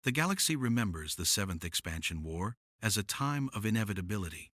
The galaxy remembers the Seventh Expansion War as a time of inevitability,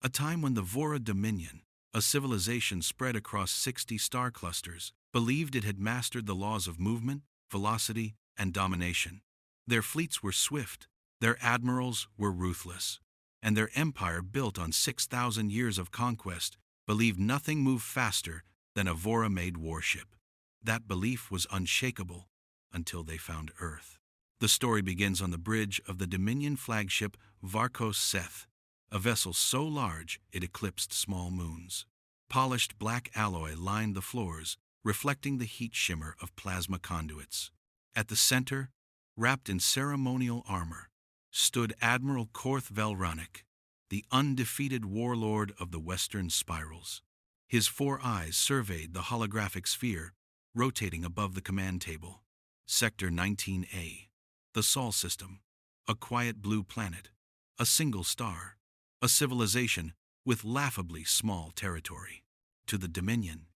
a time when the Vora Dominion, a civilization spread across 60 star clusters, believed it had mastered the laws of movement, velocity, and domination. Their fleets were swift, their admirals were ruthless, and their empire, built on 6,000 years of conquest, believed nothing moved faster than a Vora-made warship. That belief was unshakable until they found Earth. The story begins on the bridge of the Dominion flagship Varkos Seth, a vessel so large it eclipsed small moons. Polished black alloy lined the floors, reflecting the heat shimmer of plasma conduits. At the center, wrapped in ceremonial armor, stood Admiral Korth Velronic, the undefeated warlord of the Western Spirals. His 4 eyes surveyed the holographic sphere rotating above the command table. Sector 19A, the Sol system, a quiet blue planet, a single star, a civilization with laughably small territory. To the Dominion,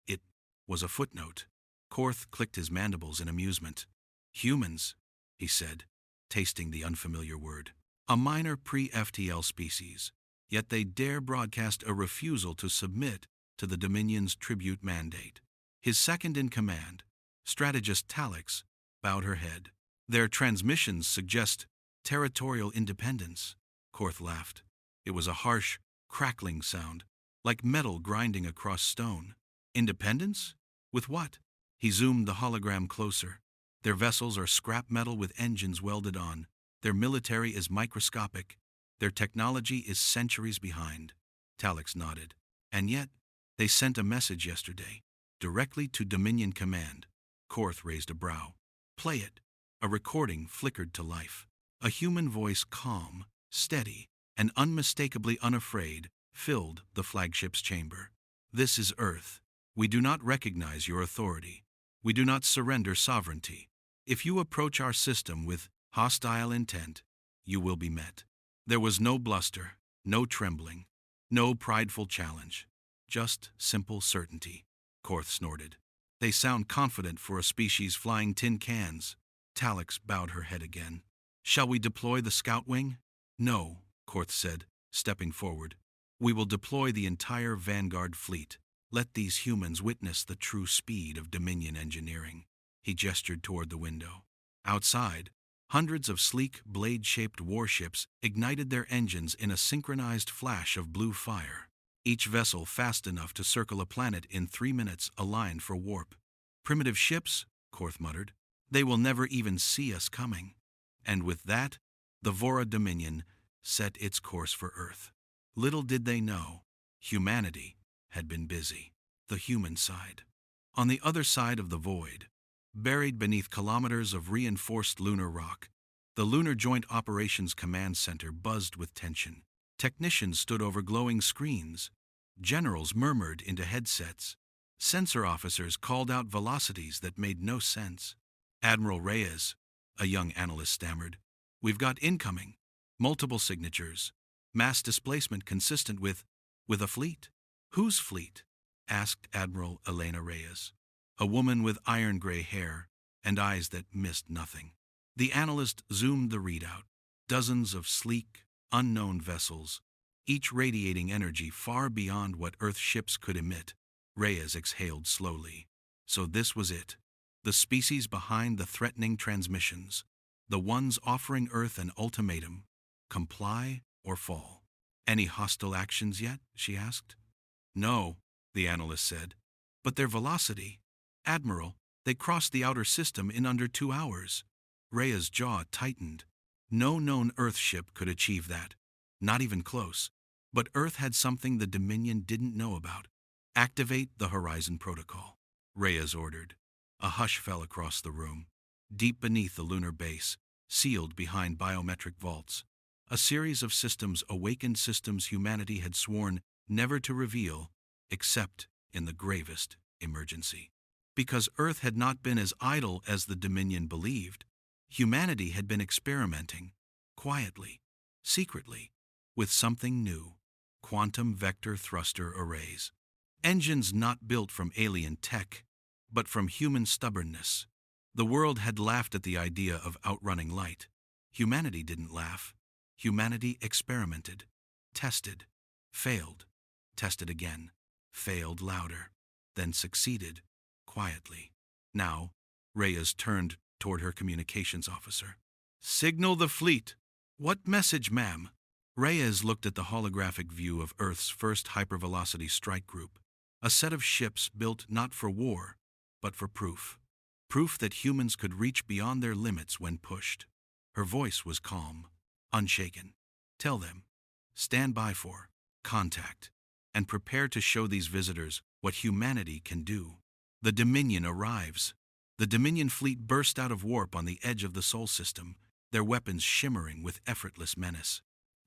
it was a footnote. Korth clicked his mandibles in amusement. Humans, he said, tasting the unfamiliar word. A minor pre-FTL species, yet they dare broadcast a refusal to submit to the Dominion's tribute mandate. His second-in-command, strategist Talix, bowed her head. Their transmissions suggest territorial independence, Korth laughed. It was a harsh, crackling sound, like metal grinding across stone. Independence? With what? He zoomed the hologram closer. Their vessels are scrap metal with engines welded on. Their military is microscopic. Their technology is centuries behind. Talix nodded. And yet, they sent a message yesterday, directly to Dominion Command. Korth raised a brow. Play it. A recording flickered to life. A human voice, calm, steady, and unmistakably unafraid, filled the flagship's chamber. This is Earth. We do not recognize your authority. We do not surrender sovereignty. If you approach our system with hostile intent, you will be met. There was no bluster, no trembling, no prideful challenge. Just simple certainty. Korth snorted. They sound confident for a species flying tin cans. Talix bowed her head again. Shall we deploy the scout wing? No, Korth said, stepping forward. We will deploy the entire Vanguard fleet. Let these humans witness the true speed of Dominion engineering. He gestured toward the window. Outside, hundreds of sleek, blade-shaped warships ignited their engines in a synchronized flash of blue fire. Each vessel fast enough to circle a planet in 3 minutes, aligned for warp. Primitive ships, Korth muttered. They will never even see us coming. And with that, the Vora Dominion set its course for Earth. Little did they know, humanity had been busy. The human side. On the other side of the void, buried beneath kilometers of reinforced lunar rock, the Lunar Joint Operations Command Center buzzed with tension. Technicians stood over glowing screens. Generals murmured into headsets. Sensor officers called out velocities that made no sense. Admiral Reyes, a young analyst, stammered. We've got incoming. Multiple signatures. Mass displacement consistent with a fleet. Whose fleet? Asked Admiral Elena Reyes, a woman with iron-gray hair and eyes that missed nothing. The analyst zoomed the readout. Dozens of sleek, unknown vessels, each radiating energy far beyond what Earth ships could emit. Reyes exhaled slowly. So this was it. The species behind the threatening transmissions. The ones offering Earth an ultimatum. Comply or fall. Any hostile actions yet? She asked. No, the analyst said. But their velocity. Admiral, they crossed the outer system in under 2 hours. Rhea's jaw tightened. No known Earth ship could achieve that. Not even close. But Earth had something the Dominion didn't know about. Activate the Horizon Protocol, Reyes ordered. A hush fell across the room. Deep beneath the lunar base, sealed behind biometric vaults, a series of systems awakened systems humanity had sworn never to reveal except in the gravest emergency. Because Earth had not been as idle as the Dominion believed, humanity had been experimenting, quietly, secretly, with something new, quantum vector thruster arrays. Engines not built from alien tech, but from human stubbornness. The world had laughed at the idea of outrunning light. Humanity didn't laugh. Humanity experimented, tested, failed, tested again, failed louder, then succeeded, quietly. Now, Reyes turned toward her communications officer. "Signal the fleet." "What message, ma'am?" Reyes looked at the holographic view of Earth's first hypervelocity strike group, a set of ships built not for war, but for proof. Proof that humans could reach beyond their limits when pushed. Her voice was calm, unshaken. "Tell them, stand by for contact, and prepare to show these visitors what humanity can do." The Dominion arrives. The Dominion fleet burst out of warp on the edge of the Sol system, their weapons shimmering with effortless menace.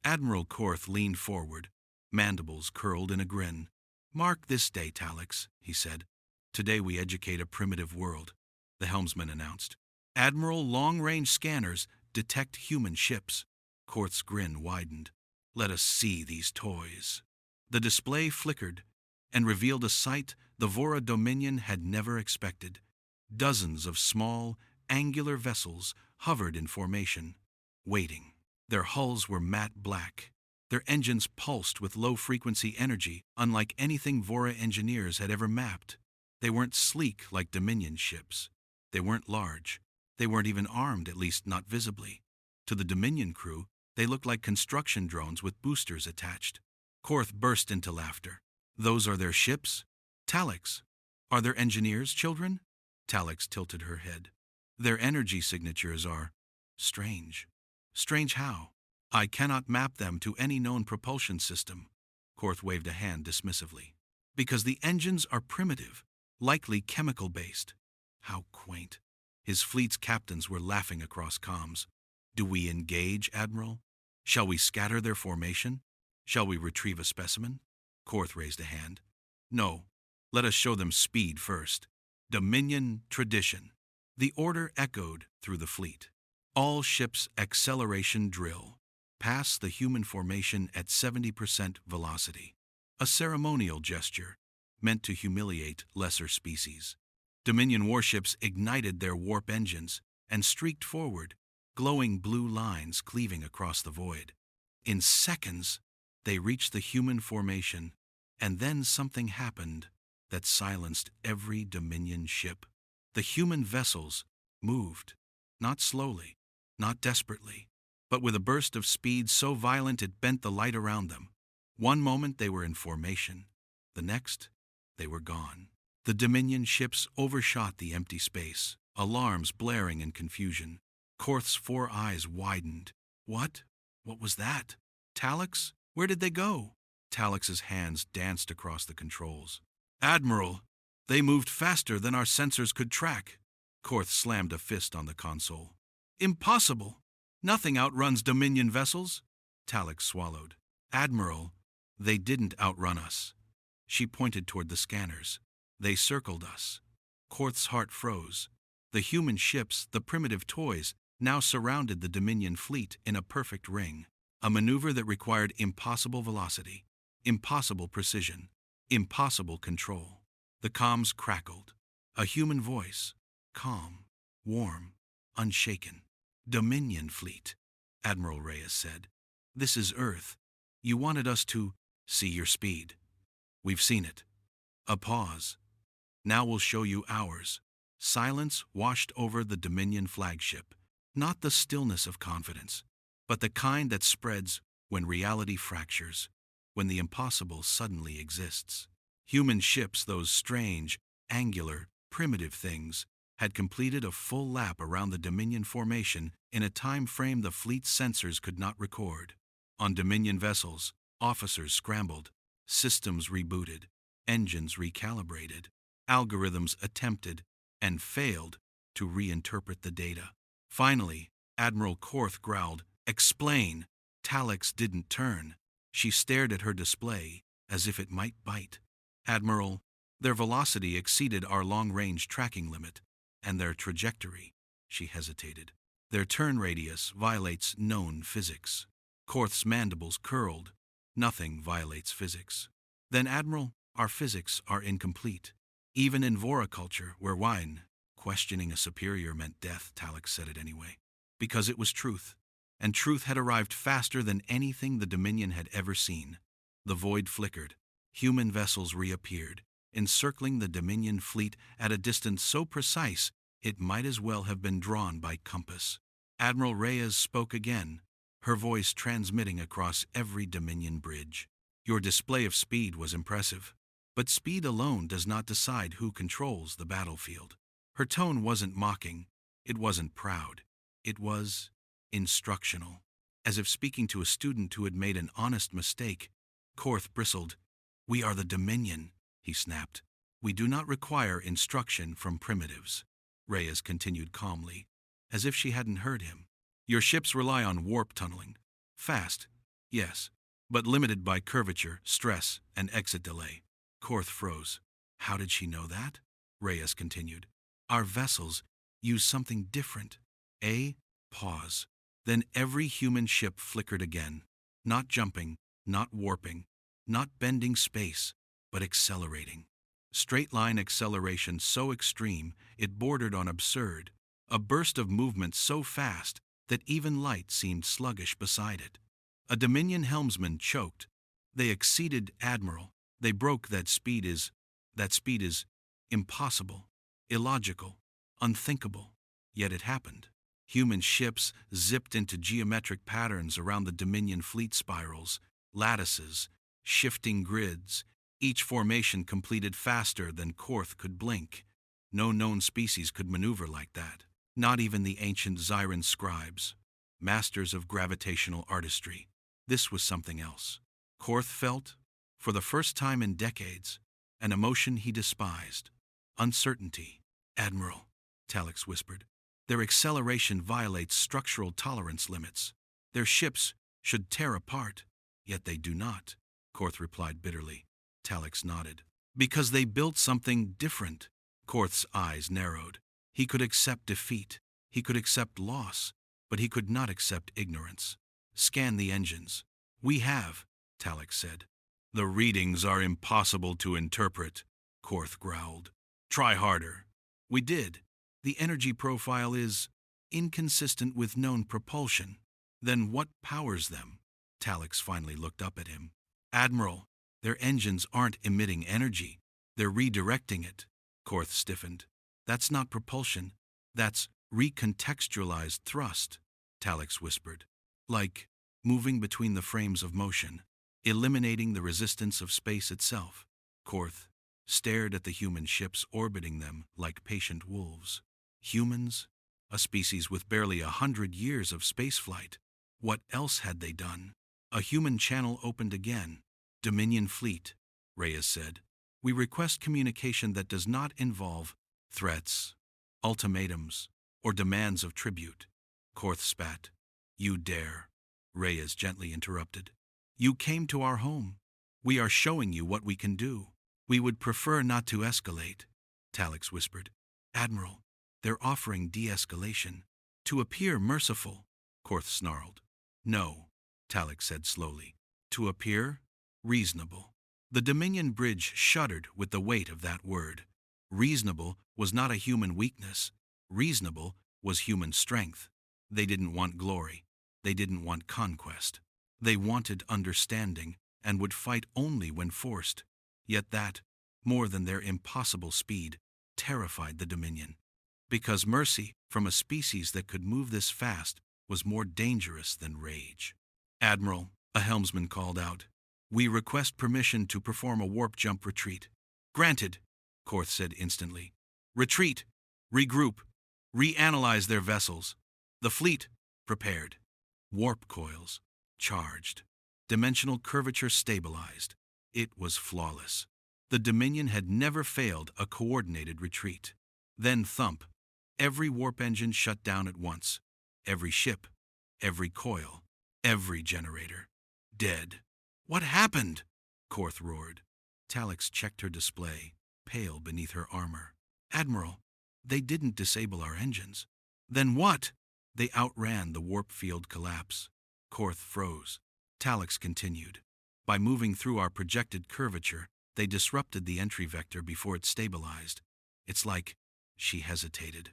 Admiral Korth leaned forward, mandibles curled in a grin. "Mark this day, Talix," he said. "Today we educate a primitive world," the helmsman announced. "Admiral long-range scanners detect human ships." Korth's grin widened. "Let us see these toys." The display flickered and revealed a sight the Vora Dominion had never expected. Dozens of small, angular vessels hovered in formation, waiting. Their hulls were matte black. Their engines pulsed with low-frequency energy, unlike anything Vora engineers had ever mapped. They weren't sleek like Dominion ships. They weren't large. They weren't even armed, at least not visibly. To the Dominion crew, they looked like construction drones with boosters attached. Korth burst into laughter. "Those are their ships? Talix, are their engineers children?" Talix tilted her head. "Their energy signatures are strange." "Strange how?" "I cannot map them to any known propulsion system." Korth waved a hand dismissively. "Because the engines are primitive, likely chemical-based." How quaint. His fleet's captains were laughing across comms. "Do we engage, Admiral? Shall we scatter their formation? Shall we retrieve a specimen?" Korth raised a hand. "No. Let us show them speed first. Dominion tradition." The order echoed through the fleet. "All ships acceleration drill. Pass the human formation at 70% velocity." A ceremonial gesture meant to humiliate lesser species. Dominion warships ignited their warp engines and streaked forward, glowing blue lines cleaving across the void. In seconds, they reached the human formation, and then something happened that silenced every Dominion ship. The human vessels moved, not slowly, not desperately, but with a burst of speed so violent it bent the light around them. One moment they were in formation, the next they were gone. The Dominion ships overshot the empty space, alarms blaring in confusion. Korth's 4 eyes widened. What? What was that? Talix? Where did they go? Talix's hands danced across the controls. "Admiral, they moved faster than our sensors could track." Korth slammed a fist on the console. "Impossible! Nothing outruns Dominion vessels." Talix swallowed. "Admiral, they didn't outrun us." She pointed toward the scanners. "They circled us." Korth's heart froze. The human ships, the primitive toys, now surrounded the Dominion fleet in a perfect ring. A maneuver that required impossible velocity, impossible precision, impossible control. The comms crackled. A human voice, calm, warm, unshaken. "Dominion fleet," Admiral Reyes said. "This is Earth. You wanted us to see your speed. We've seen it." A pause. "Now we'll show you ours." Silence washed over the Dominion flagship. Not the stillness of confidence, but the kind that spreads when reality fractures, when the impossible suddenly exists. Human ships, those strange, angular, primitive things, had completed a full lap around the Dominion formation in a time frame the fleet's sensors could not record. On Dominion vessels, officers scrambled, systems rebooted, engines recalibrated, algorithms attempted and failed to reinterpret the data. Finally, Admiral Korth growled, "Explain." Talix didn't turn. She stared at her display as if it might bite. "Admiral, their velocity exceeded our long-range tracking limit, and their trajectory," she hesitated. "Their turn radius violates known physics." Korth's mandibles curled. "Nothing violates physics." "Then, Admiral, our physics are incomplete. Even in Vora culture, where wine, Questioning a superior meant death, Talix said it anyway. Because it was truth. And truth had arrived faster than anything the Dominion had ever seen. The void flickered. Human vessels reappeared, encircling the Dominion fleet at a distance so precise it might as well have been drawn by compass. Admiral Reyes spoke again, her voice transmitting across every Dominion bridge. Your display of speed was impressive, but speed alone does not decide who controls the battlefield. Her tone wasn't mocking, it wasn't proud, it was instructional. As if speaking to a student who had made an honest mistake, Korth bristled. We are the Dominion, he snapped. We do not require instruction from primitives. Reyes continued calmly, as if she hadn't heard him. Your ships rely on warp tunneling. Fast, yes, but limited by curvature, stress, and exit delay. Korth froze. How did she know that? Reyes continued. Our vessels use something different. Pause. Then every human ship flickered again. Not jumping, not warping, not bending space, but accelerating. Straight-line acceleration so extreme it bordered on absurd. A burst of movement so fast that even light seemed sluggish beside it. A Dominion helmsman choked. They exceeded Admiral. They broke that speed is impossible, illogical, unthinkable. Yet it happened. Human ships zipped into geometric patterns around the Dominion fleet spirals, lattices, shifting grids, each formation completed faster than Korth could blink. No known species could maneuver like that. Not even the ancient Zyran scribes, masters of gravitational artistry. This was something else. Korth felt, for the first time in decades, an emotion he despised. Uncertainty. Admiral, Talix whispered. Their acceleration violates structural tolerance limits. Their ships should tear apart, yet they do not, Korth replied bitterly. Talix nodded. Because they built something different. Korth's eyes narrowed. He could accept defeat. He could accept loss, but he could not accept ignorance. Scan the engines. We have, Talix said. The readings are impossible to interpret, Korth growled. Try harder. We did. The energy profile is inconsistent with known propulsion. Then what powers them? Talix finally looked up at him. Admiral, their engines aren't emitting energy. They're redirecting it. Korth stiffened. That's not propulsion. That's recontextualized thrust, Talix whispered. Like moving between the frames of motion, eliminating the resistance of space itself. Korth stared at the human ships orbiting them like patient wolves. Humans? A species with barely 100 years of spaceflight. What else had they done? A human channel opened again. Dominion Fleet, Reyes said. We request communication that does not involve threats, ultimatums, or demands of tribute. Korth spat. You dare. Reyes gently interrupted. You came to our home. We are showing you what we can do. We would prefer not to escalate, Talix whispered. Admiral, they're offering de-escalation. To appear merciful, Korth snarled. No, Talix said slowly. To appear reasonable. The Dominion bridge shuddered with the weight of that word. Reasonable was not a human weakness. Reasonable was human strength. They didn't want glory. They didn't want conquest. They wanted understanding and would fight only when forced. Yet that, more than their impossible speed, terrified the Dominion. Because mercy from a species that could move this fast was more dangerous than rage. Admiral, a helmsman called out. We request permission to perform a warp jump retreat. Granted, Korth said instantly. Retreat, regroup, reanalyze their vessels. The fleet, prepared. Warp coils, charged. Dimensional curvature stabilized. It was flawless. The Dominion had never failed a coordinated retreat. Then thump. Every warp engine shut down at once. Every ship, every coil, every generator. Dead. What happened? Korth roared. Talix checked her display, pale beneath her armor. Admiral, they didn't disable our engines. Then what? They outran the warp field collapse. Korth froze. Talix continued. By moving through our projected curvature, they disrupted the entry vector before it stabilized. It's like She hesitated,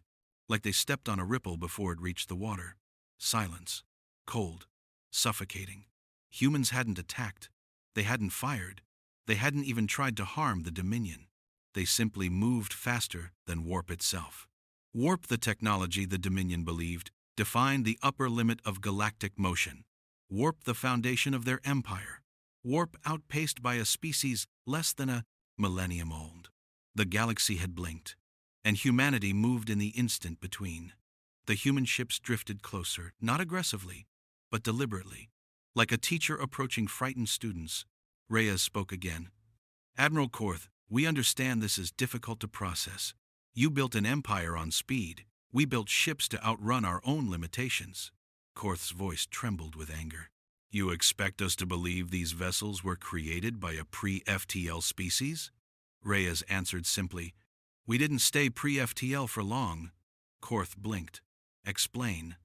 like they stepped on a ripple before it reached the water. Silence. Cold. Suffocating. Humans hadn't attacked. They hadn't fired. They hadn't even tried to harm the Dominion. They simply moved faster than warp itself. Warp, the technology the Dominion believed, defined the upper limit of galactic motion. Warp, the foundation of their empire. Warp, outpaced by a species less than a millennium old. The galaxy had blinked, and humanity moved in the instant between. The human ships drifted closer, not aggressively, but deliberately, like a teacher approaching frightened students. Reyes spoke again. Admiral Korth, we understand this is difficult to process. You built an empire on speed. We built ships to outrun our own limitations. Korth's voice trembled with anger. You expect us to believe these vessels were created by a pre-FTL species? Reyes answered simply, We didn't stay pre-FTL for long. Korth blinked. Explain.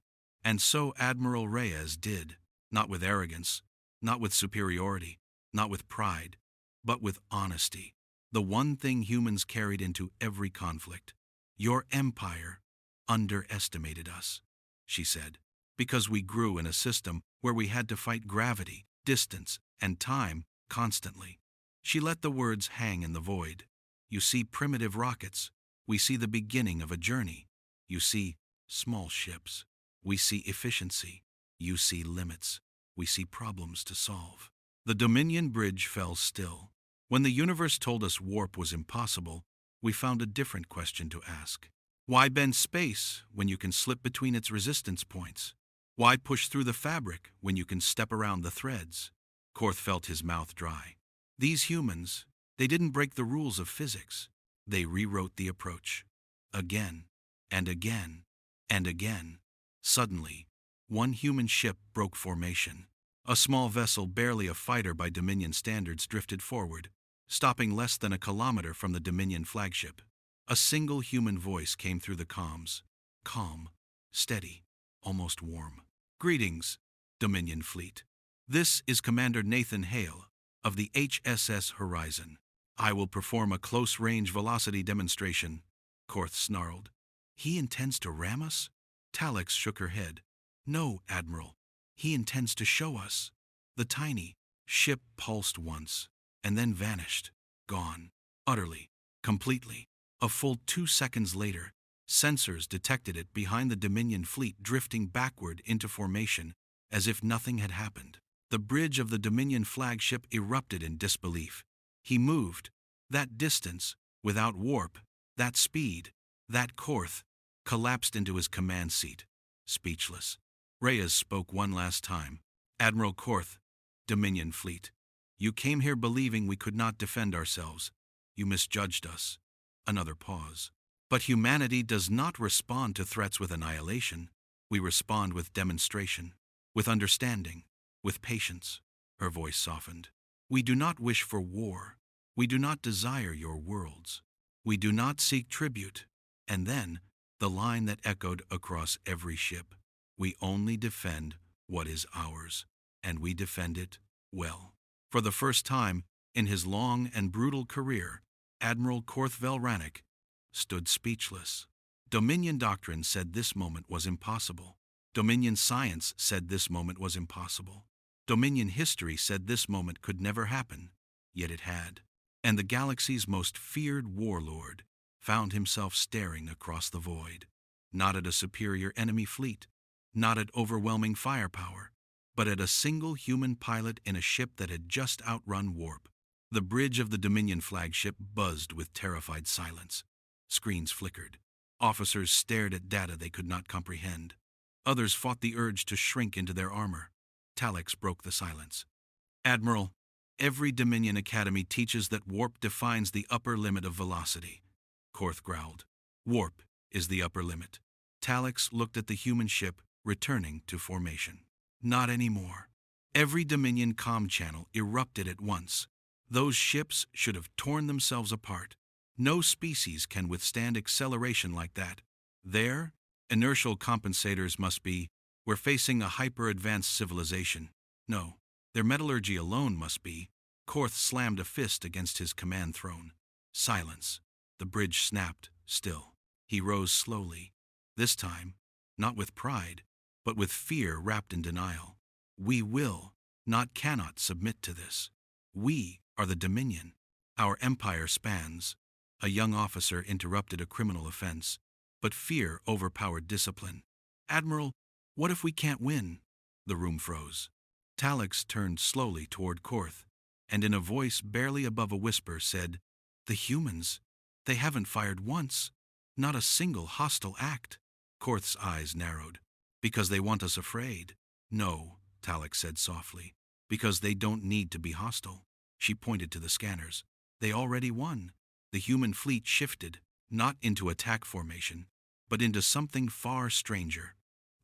And so Admiral Reyes did, not with arrogance, not with superiority, not with pride, but with honesty. The one thing humans carried into every conflict. Your empire underestimated us, she said, because we grew in a system where we had to fight gravity, distance, and time constantly. She let the words hang in the void. You see primitive rockets. We see the beginning of a journey. You see small ships. We see efficiency. You see limits. We see problems to solve. The Dominion bridge fell still. When the universe told us warp was impossible, we found a different question to ask. Why bend space when you can slip between its resistance points? Why push through the fabric when you can step around the threads? Korth felt his mouth dry. These humans, they didn't break the rules of physics. They rewrote the approach. Again, and again, and again. Suddenly, one human ship broke formation. A small vessel, barely a fighter by Dominion standards, drifted forward, stopping less than a kilometer from the Dominion flagship. A single human voice came through the comms. Calm, steady, almost warm. Greetings, Dominion fleet. This is Commander Nathan Hale of the HSS Horizon. I will perform a close-range velocity demonstration, Korth snarled. He intends to ram us? Talix shook her head. No, Admiral. He intends to show us. The tiny ship pulsed once, and then vanished. Gone. Utterly. Completely. A full 2 seconds later, sensors detected it behind the Dominion fleet, drifting backward into formation as if nothing had happened. The bridge of the Dominion flagship erupted in disbelief. He moved. That distance, without warp, that speed, that Korth, collapsed into his command seat, speechless. Reyes spoke one last time. Admiral Korth, Dominion fleet. You came here believing we could not defend ourselves. You misjudged us. Another pause. But humanity does not respond to threats with annihilation. We respond with demonstration, with understanding, with patience. Her voice softened. We do not wish for war. We do not desire your worlds. We do not seek tribute. And then, the line that echoed across every ship. We only defend what is ours, and we defend it well. For the first time in his long and brutal career, Admiral Korth Velranic stood speechless. Dominion doctrine said this moment was impossible. Dominion science said this moment was impossible. Dominion history said this moment could never happen, yet it had. And the galaxy's most feared warlord found himself staring across the void, not at a superior enemy fleet, not at overwhelming firepower, but at a single human pilot in a ship that had just outrun warp. The bridge of the Dominion flagship buzzed with terrified silence. Screens flickered. Officers stared at data they could not comprehend. Others fought the urge to shrink into their armor. Talix broke the silence. Admiral, every Dominion academy teaches that warp defines the upper limit of velocity. Korth growled. Warp is the upper limit. Talix looked at the human ship, returning to formation. Not anymore. Every Dominion comm channel erupted at once. Those ships should have torn themselves apart. No species can withstand acceleration like that. Their inertial compensators must be, we're facing a hyper-advanced civilization. No, their metallurgy alone must be. Korth slammed a fist against his command throne. Silence. The bridge snapped, still. He rose slowly. This time, not with pride, but with fear wrapped in denial. We will, not cannot, submit to this. We are the Dominion. Our empire spans. A young officer interrupted a criminal offense, but fear overpowered discipline. Admiral, what if we can't win? The room froze. Talix turned slowly toward Korth, and in a voice barely above a whisper said, "The humans, they haven't fired once. Not a single hostile act." Korth's eyes narrowed. "Because they want us afraid." "No," Talix said softly, "because they don't need to be hostile." She pointed to the scanners. "They already won." The human fleet shifted, not into attack formation, but into something far stranger.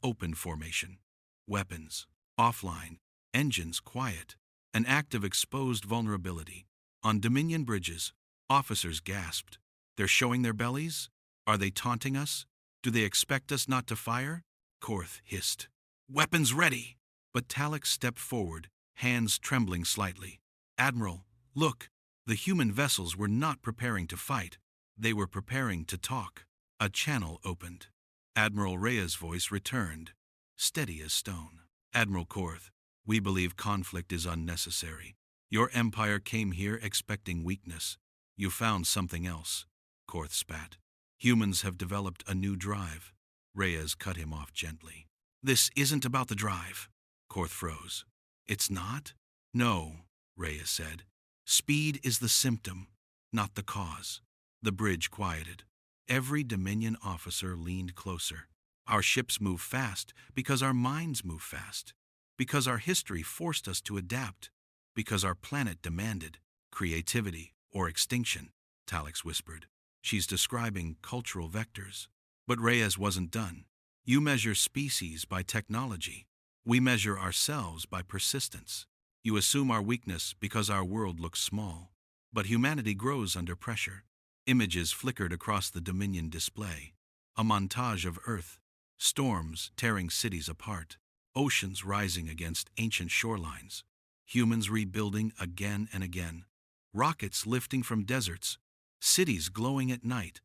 Open formation. Weapons offline, engines quiet. An act of exposed vulnerability. On Dominion bridges, officers gasped. "They're showing their bellies? Are they taunting us? Do they expect us not to fire?" Korth hissed, "Weapons ready!" But Talix stepped forward, hands trembling slightly. "Admiral, look!" The human vessels were not preparing to fight. They were preparing to talk. A channel opened. Admiral Rhea's voice returned, steady as stone. "Admiral Korth, we believe conflict is unnecessary. Your empire came here expecting weakness. You found something else." Korth spat. "Humans have developed a new drive." Reyes cut him off gently. "This isn't about the drive." Korth froze. "It's not?" "No," Reyes said. "Speed is the symptom, not the cause." The bridge quieted. Every Dominion officer leaned closer. "Our ships move fast because our minds move fast. Because our history forced us to adapt. Because our planet demanded creativity or extinction," Talix whispered. "She's describing cultural vectors." But Reyes wasn't done. "You measure species by technology. We measure ourselves by persistence. You assume our weakness because our world looks small. But humanity grows under pressure." Images flickered across the Dominion display. A montage of Earth. Storms tearing cities apart. Oceans rising against ancient shorelines. Humans rebuilding again and again. Rockets lifting from deserts. Cities glowing at night.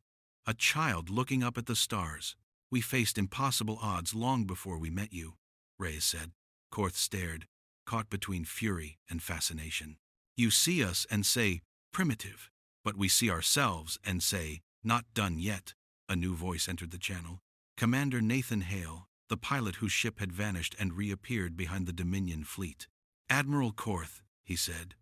A child looking up at the stars. "We faced impossible odds long before we met you," Reyes said. Korth stared, caught between fury and fascination. "You see us and say, primitive. But we see ourselves and say, not done yet." A new voice entered the channel. Commander Nathan Hale, the pilot whose ship had vanished and reappeared behind the Dominion fleet. "Admiral Korth," he said,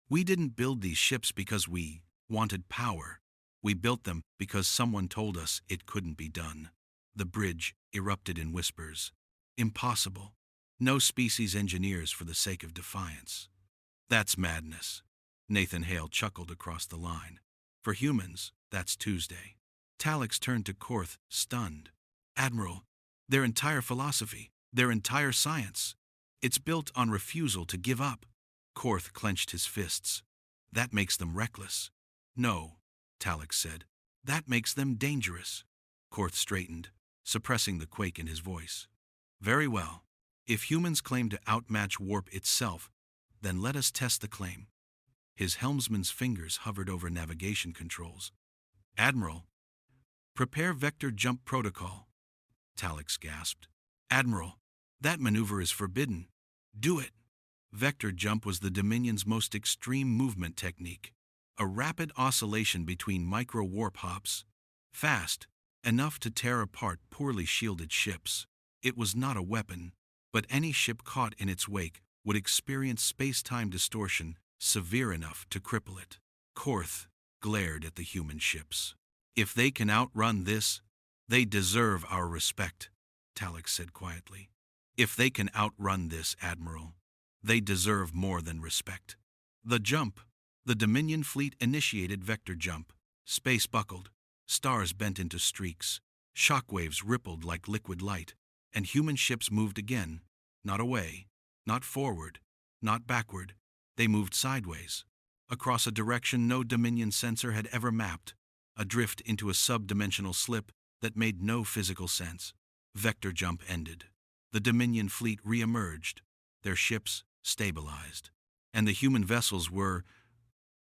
"we didn't build these ships because we wanted power. We built them because someone told us it couldn't be done." The bridge erupted in whispers. "Impossible. No species engineers for the sake of defiance." "That's madness." Nathan Hale chuckled across the line. "For humans, that's Tuesday." Talix turned to Korth, stunned. "Admiral, their entire philosophy, their entire science, it's built on refusal to give up." Korth clenched his fists. "That makes them reckless." "No," Talix said. "That makes them dangerous." Korth straightened, suppressing the quake in his voice. "Very well. If humans claim to outmatch warp itself, then let us test the claim." His helmsman's fingers hovered over navigation controls. "Admiral, prepare vector jump protocol." Talix gasped. "Admiral, that maneuver is forbidden." "Do it." Vector jump was the Dominion's most extreme movement technique. A rapid oscillation between micro-warp hops. Fast, enough to tear apart poorly shielded ships. It was not a weapon, but any ship caught in its wake would experience space-time distortion severe enough to cripple it. Korth glared at the human ships. "If they can outrun this, they deserve our respect," Talix said quietly. "If they can outrun this, Admiral, they deserve more than respect." The jump. The Dominion fleet initiated vector jump. Space buckled. Stars bent into streaks. Shockwaves rippled like liquid light. And human ships moved again. Not away. Not forward. Not backward. They moved sideways. Across a direction no Dominion sensor had ever mapped. Adrift into a sub-dimensional slip that made no physical sense. Vector jump ended. The Dominion fleet re-emerged. Their ships stabilized. And the human vessels were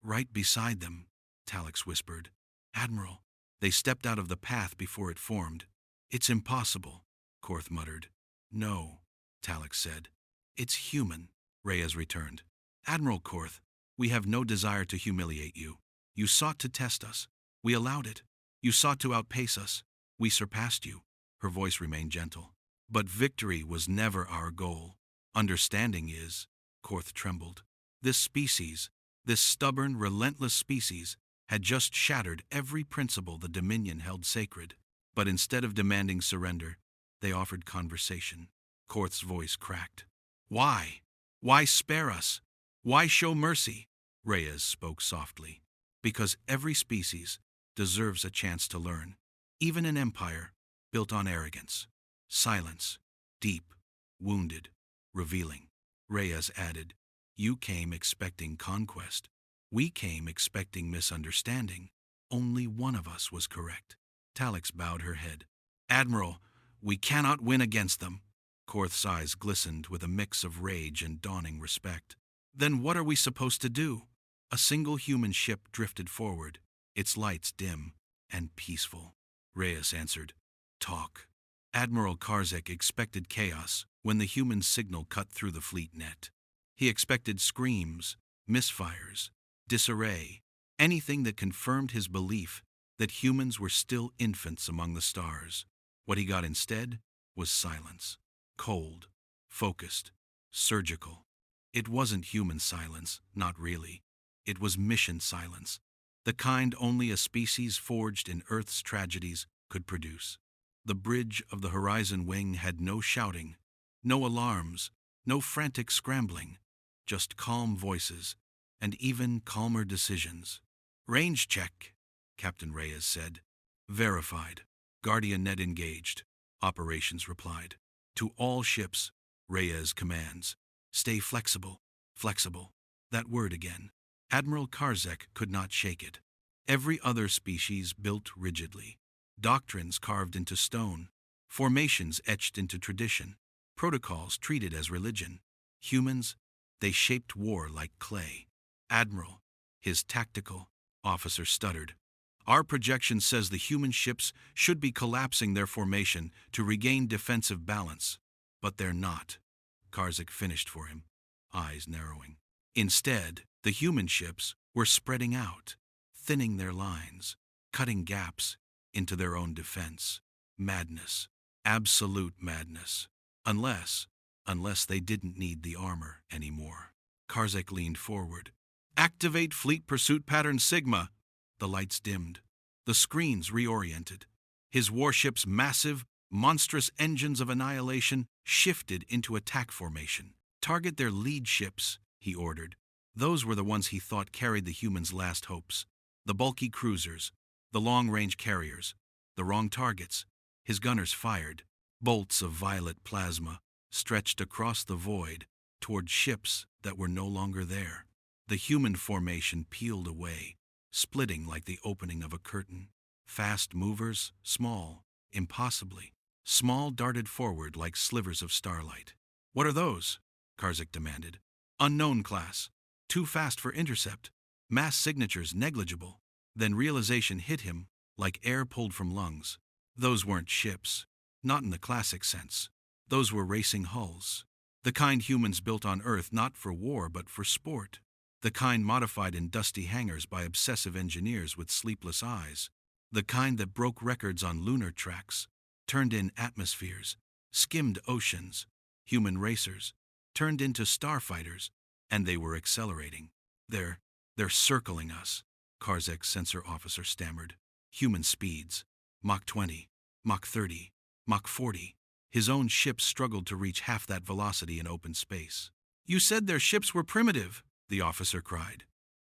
right beside them, Talix whispered. "Admiral, They stepped out of the path before it formed. It's impossible, Korth muttered. No, Talix said. It's human, Reyes returned. Admiral Korth, we have no desire to humiliate you. You sought to test us. We allowed it. You sought to outpace us. We surpassed you. Her voice remained gentle. But victory was never our goal. Understanding is, Korth trembled. This species, this stubborn, relentless species, had just shattered every principle the Dominion held sacred. But instead of demanding surrender, they offered conversation. Korth's voice cracked. Why? Why spare us? Why show mercy? Reyes spoke softly. Because every species deserves a chance to learn. Even an empire built on arrogance. Silence. Deep. Wounded. Revealing. Reyes added, You came expecting conquest. We came expecting misunderstanding. Only one of us was correct. Talix bowed her head. Admiral, we cannot win against them. Korth's eyes glistened with a mix of rage and dawning respect. Then what are we supposed to do? A single human ship drifted forward, its lights dim and peaceful. Reyes answered, Talk. Admiral Karzek expected chaos when the human signal cut through the fleet net. He expected screams, misfires, disarray, anything that confirmed his belief that humans were still infants among the stars. What he got instead was silence. Cold, focused, surgical. It wasn't human silence, not really. It was mission silence, the kind only a species forged in Earth's tragedies could produce. The bridge of the horizon wing had no shouting, no alarms, no frantic scrambling, just calm voices and even calmer decisions. Range check, Captain Reyes said. Verified. Guardian net engaged. Operations replied. To all ships, Reyes commands. Stay flexible. Flexible. That word again. Admiral Karzek could not shake it. Every other species built rigidly. Doctrines carved into stone. Formations etched into tradition. Protocols treated as religion. Humans, they shaped war like clay. Admiral, his tactical officer stuttered. Our projection says the human ships should be collapsing their formation to regain defensive balance. But they're not. Karzek finished for him, eyes narrowing. Instead, the human ships were spreading out, thinning their lines, cutting gaps into their own defense. Madness. Absolute madness. Unless they didn't need the armor anymore. Karzek leaned forward. Activate Fleet Pursuit Pattern Sigma. The lights dimmed. The screens reoriented. His warship's massive, monstrous engines of annihilation shifted into attack formation. Target their lead ships, he ordered. Those were the ones he thought carried the humans' last hopes. The bulky cruisers, the long-range carriers, the wrong targets. His gunners fired. Bolts of violet plasma stretched across the void toward ships that were no longer there. The human formation peeled away, splitting like the opening of a curtain. Fast movers, small, impossibly. Small darted forward like slivers of starlight. What are those? Karzek demanded. Unknown class. Too fast for intercept. Mass signatures negligible. Then realization hit him like air pulled from lungs. Those weren't ships. Not in the classic sense. Those were racing hulls. The kind humans built on Earth not for war but for sport. The kind modified in dusty hangars by obsessive engineers with sleepless eyes. The kind that broke records on lunar tracks, turned in atmospheres, skimmed oceans. Human racers, turned into starfighters, and they were accelerating. They're circling us, Karzek's sensor officer stammered. Human speeds. Mach 20, Mach 30, Mach 40. His own ships struggled to reach half that velocity in open space. You said their ships were primitive, the officer cried.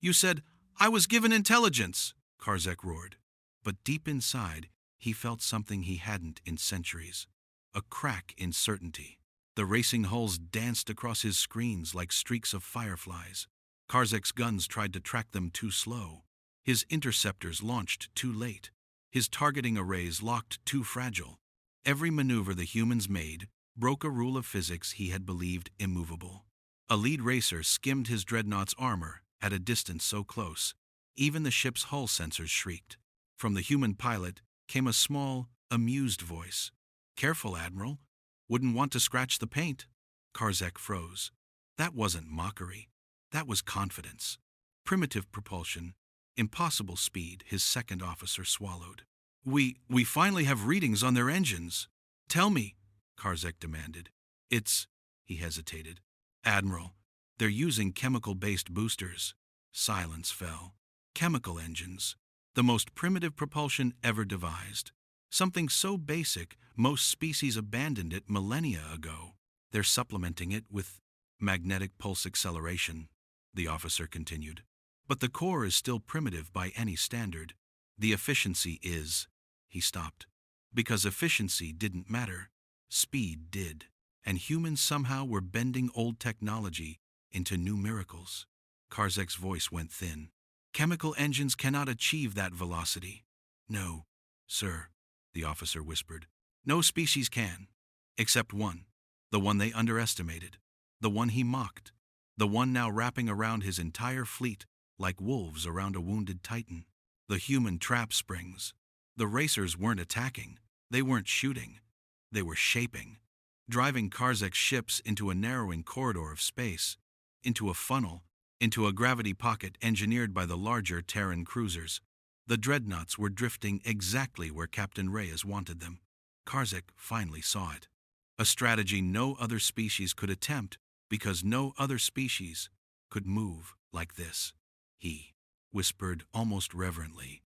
You said, I was given intelligence, Karzek roared. But deep inside, he felt something he hadn't in centuries. A crack in certainty. The racing hulls danced across his screens like streaks of fireflies. Karzek's guns tried to track them too slow. His interceptors launched too late. His targeting arrays locked too fragile. Every maneuver the humans made broke a rule of physics he had believed immovable. A lead racer skimmed his dreadnought's armor at a distance so close, even the ship's hull sensors shrieked. From the human pilot came a small, amused voice. "Careful, Admiral. Wouldn't want to scratch the paint." Karzek froze. That wasn't mockery. That was confidence. Primitive propulsion, impossible speed, his second officer swallowed. We finally have readings on their engines." "Tell me," Karzek demanded. He hesitated. "Admiral, they're using chemical-based boosters." Silence fell. Chemical engines. The most primitive propulsion ever devised. Something so basic, most species abandoned it millennia ago. They're supplementing it with magnetic pulse acceleration, the officer continued. "But the core is still primitive by any standard. The efficiency is..." He stopped. Because efficiency didn't matter. Speed did. And humans somehow were bending old technology into new miracles. Karzek's voice went thin. "Chemical engines cannot achieve that velocity." "No, sir," the officer whispered. "No species can. Except one. The one they underestimated. The one he mocked. The one now wrapping around his entire fleet like wolves around a wounded titan. The human trap springs. The racers weren't attacking. They weren't shooting. They were shaping. Driving Karzek's ships into a narrowing corridor of space. Into a funnel. Into a gravity pocket engineered by the larger Terran cruisers. The dreadnoughts were drifting exactly where Captain Reyes wanted them. Karzek finally saw it. A strategy no other species could attempt because no other species could move like this. He whispered almost reverently.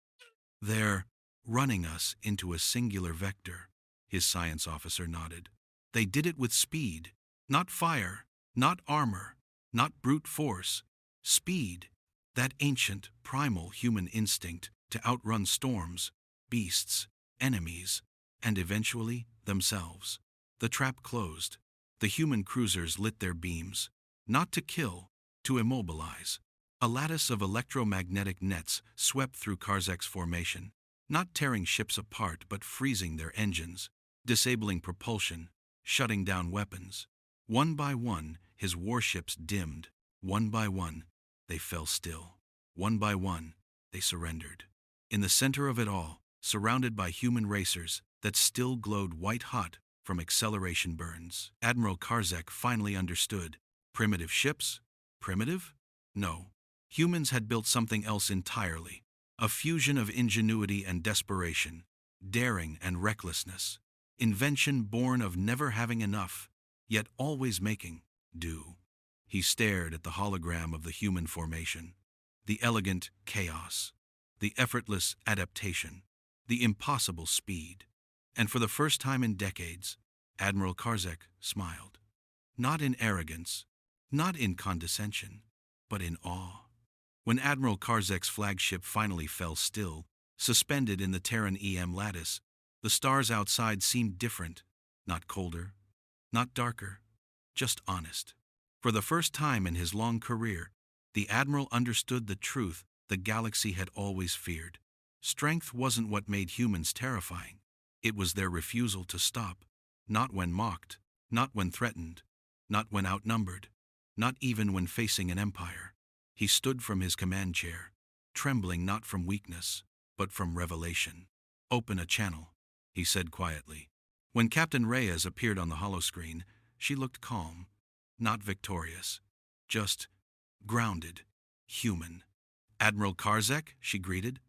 "They're running us into a singular vector." His science officer nodded. "They did it with speed. Not fire, not armor, not brute force. Speed, that ancient, primal human instinct to outrun storms, beasts, enemies, and eventually themselves." The trap closed. The human cruisers lit their beams, not to kill, to immobilize. A lattice of electromagnetic nets swept through Karzek's formation, not tearing ships apart but freezing their engines, disabling propulsion, shutting down weapons. One by one, his warships dimmed. One by one, they fell still. One by one, they surrendered. In the center of it all, surrounded by human racers that still glowed white-hot from acceleration burns, Admiral Karzek finally understood. Primitive ships? Primitive? No. Humans had built something else entirely. A fusion of ingenuity and desperation, daring and recklessness. Invention born of never having enough, yet always making do. He stared at the hologram of the human formation. The elegant chaos. The effortless adaptation. The impossible speed. And for the first time in decades, Admiral Karzek smiled. Not in arrogance, not in condescension, but in awe. When Admiral Karzek's flagship finally fell still, suspended in the Terran EM lattice, the stars outside seemed different, not colder, not darker, just honest. For the first time in his long career, the Admiral understood the truth the galaxy had always feared. Strength wasn't what made humans terrifying. It was their refusal to stop, not when mocked, not when threatened, not when outnumbered, not even when facing an empire. He stood from his command chair, trembling not from weakness, but from revelation. "Open a channel," he said quietly. When Captain Reyes appeared on the holoscreen, she looked calm, not victorious, just grounded, human. "Admiral Karzek," she greeted.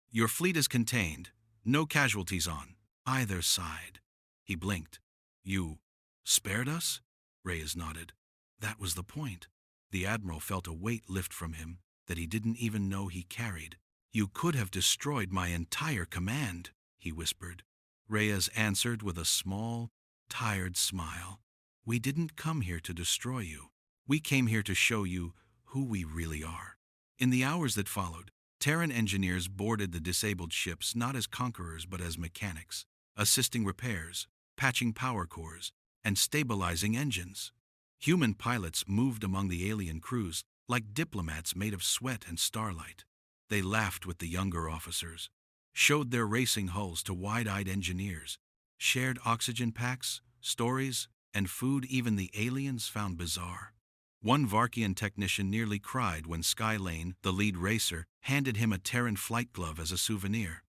"Your fleet is contained. No casualties on either side." He blinked. "You spared us?" Reyes nodded. That was the point. The Admiral felt a weight lift from him that he didn't even know he carried. "You could have destroyed my entire command," he whispered. Reyes answered with a small, tired smile. "We didn't come here to destroy you. We came here to show you who we really are." In the hours that followed, Terran engineers boarded the disabled ships not as conquerors but as mechanics, assisting repairs, patching power cores, and stabilizing engines. Human pilots moved among the alien crews like diplomats made of sweat and starlight. They laughed with the younger officers, showed their racing hulls to wide-eyed engineers, shared oxygen packs, stories, and food even the aliens found bizarre. One Varkian technician nearly cried when Skylane, the lead racer, handed him a Terran flight glove as a souvenir.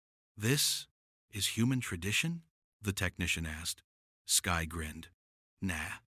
This is human tradition? The technician asked. Sky grinned. Nah.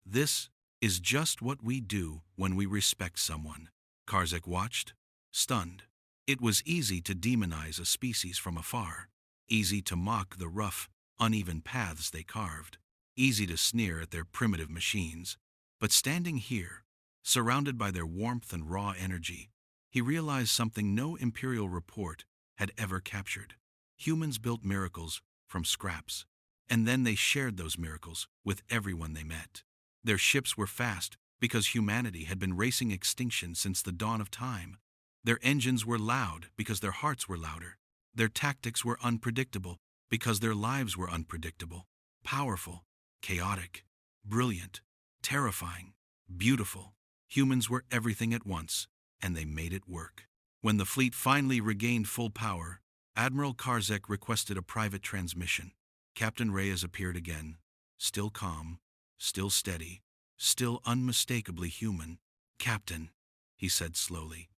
This is just what we do when we respect someone. Karzek watched, stunned. It was easy to demonize a species from afar, easy to mock the rough, uneven paths they carved, easy to sneer at their primitive machines. But standing here, surrounded by their warmth and raw energy, he realized something no Imperial report had ever captured. Humans built miracles from scraps, and then they shared those miracles with everyone they met. Their ships were fast because humanity had been racing extinction since the dawn of time. Their engines were loud because their hearts were louder. Their tactics were unpredictable because their lives were unpredictable. Powerful, chaotic, brilliant, terrifying, beautiful. Humans were everything at once, and they made it work. When the fleet finally regained full power, Admiral Karzek requested a private transmission. Captain Reyes appeared again, still calm, still steady, still unmistakably human. Captain, he said slowly,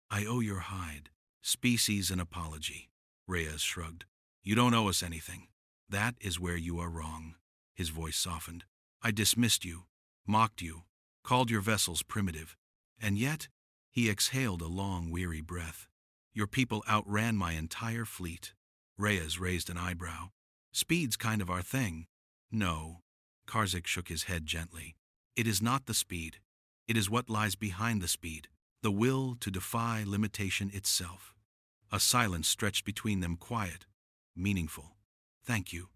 I owe your hide, species an apology. Reyes shrugged. You don't owe us anything. That is where you are wrong. His voice softened. I dismissed you, mocked you, called your vessels primitive. And yet, he exhaled a long, weary breath. Your people outran my entire fleet. Reyes raised an eyebrow. Speed's kind of our thing. No. Karzek shook his head gently. It is not the speed. It is what lies behind the speed. The will to defy limitation itself. A silence stretched between them, quiet, meaningful. Thank you,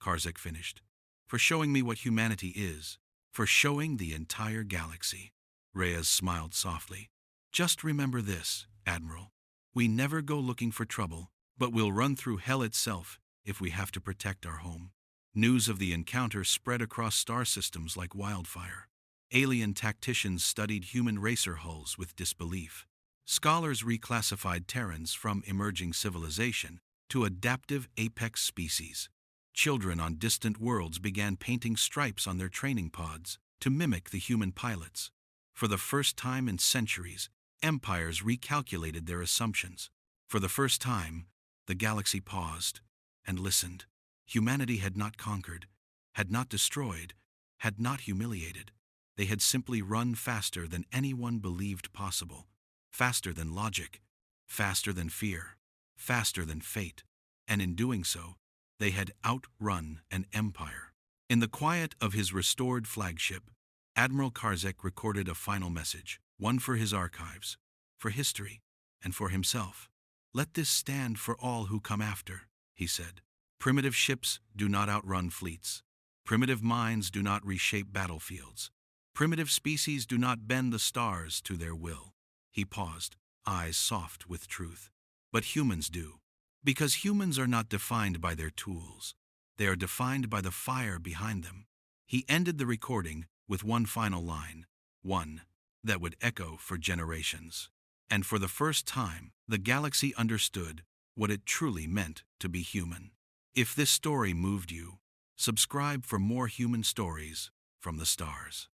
Karzek finished, for showing me what humanity is, for showing the entire galaxy. Reyes smiled softly. Just remember this, Admiral. We never go looking for trouble, but we'll run through hell itself if we have to protect our home. News of the encounter spread across star systems like wildfire. Alien tacticians studied human racer hulls with disbelief. Scholars reclassified Terrans from emerging civilization to adaptive apex species. Children on distant worlds began painting stripes on their training pods to mimic the human pilots. For the first time in centuries, empires recalculated their assumptions. For the first time, the galaxy paused and listened. Humanity had not conquered, had not destroyed, had not humiliated. They had simply run faster than anyone believed possible. Faster than logic, faster than fear, faster than fate. And in doing so, they had outrun an empire. In the quiet of his restored flagship, Admiral Karzek recorded a final message, one for his archives, for history, and for himself. Let this stand for all who come after, he said. Primitive ships do not outrun fleets. Primitive minds do not reshape battlefields. Primitive species do not bend the stars to their will. He paused, eyes soft with truth. But humans do. Because humans are not defined by their tools. They are defined by the fire behind them. He ended the recording with one final line, one that would echo for generations. And for the first time, the galaxy understood what it truly meant to be human. If this story moved you, subscribe for more human stories from the stars.